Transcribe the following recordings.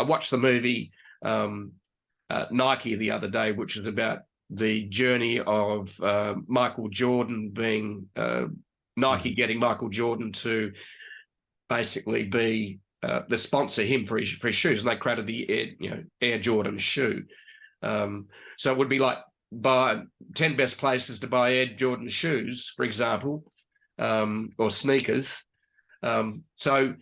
watched the movie Nike the other day, which is about the journey of Michael Jordan being Nike getting Michael Jordan to basically be the sponsor him for his shoes, and they created the Air Jordan shoe. So it would be like buy 10 best places to buy Air Jordan shoes, for example, or sneakers. So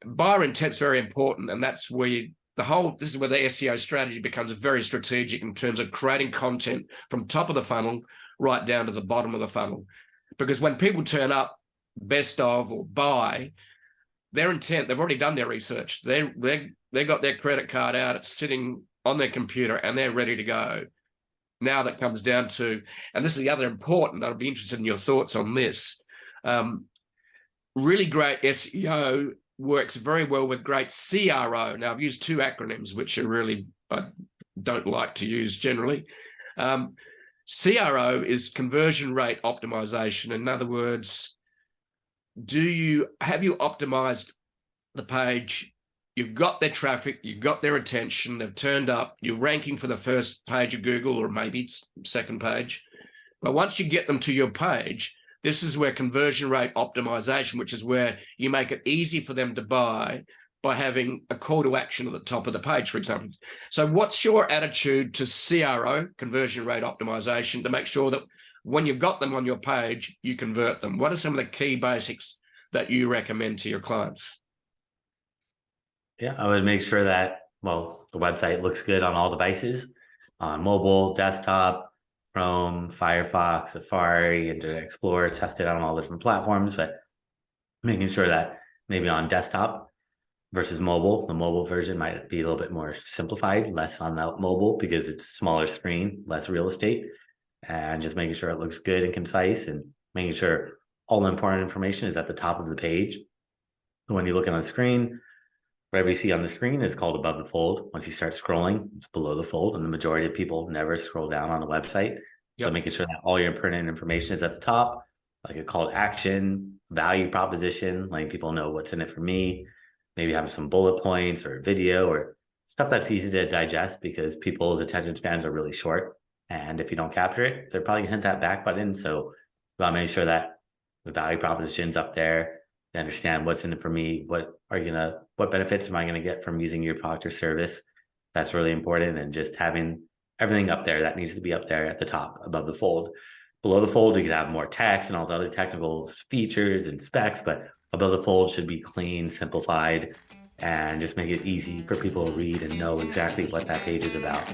buyer intent's very important, and that's where this is where the SEO strategy becomes very strategic in terms of creating content from top of the funnel right down to the bottom of the funnel. Because when people turn up, best of or buy, their intent, they've already done their research. They got their credit card out, it's sitting on their computer, and they're ready to go. Now that comes down to, and this is the other important, I'd be interested in your thoughts on this. Really great SEO works very well with great CRO. Now, I've used two acronyms, which are really, I don't like to use generally. CRO is conversion rate optimization. In other words, have you optimized the page? You've got their traffic, you've got their attention, they've turned up, you're ranking for the first page of Google, or maybe it's second page. But once you get them to your page, this is where conversion rate optimization, which is where you make it easy for them to buy by having a call to action at the top of the page, for example. So what's your attitude to CRO, conversion rate optimization, to make sure that when you've got them on your page, you convert them? What are some of the key basics that you recommend to your clients? Yeah, I would make sure that, well, the website looks good on all devices, on mobile, desktop, Chrome, Firefox, Safari, Internet Explorer, tested on all the different platforms, but making sure that maybe on desktop versus mobile, the mobile version might be a little bit more simplified, less on the mobile because it's a smaller screen, less real estate, and just making sure it looks good and concise, and making sure all the important information is at the top of the page. So when you look on the screen, whatever you see on the screen is called above the fold. Once you start scrolling, it's below the fold, and the majority of people never scroll down on a website. So making sure that all your pertinent information is at the top, like a call to action, value proposition, letting people know what's in it for me, maybe have some bullet points or a video or stuff that's easy to digest, because people's attention spans are really short. And if you don't capture it, they're probably gonna hit that back button. So you want to make sure that the value proposition's up there. They understand what's in it for me. What benefits am I going to get from using your product or service? That's really important. And just having everything up there that needs to be up there at the top, above the fold. Below the fold, you could have more text and all the other technical features and specs, but above the fold should be clean, simplified, and just make it easy for people to read and know exactly what that page is about.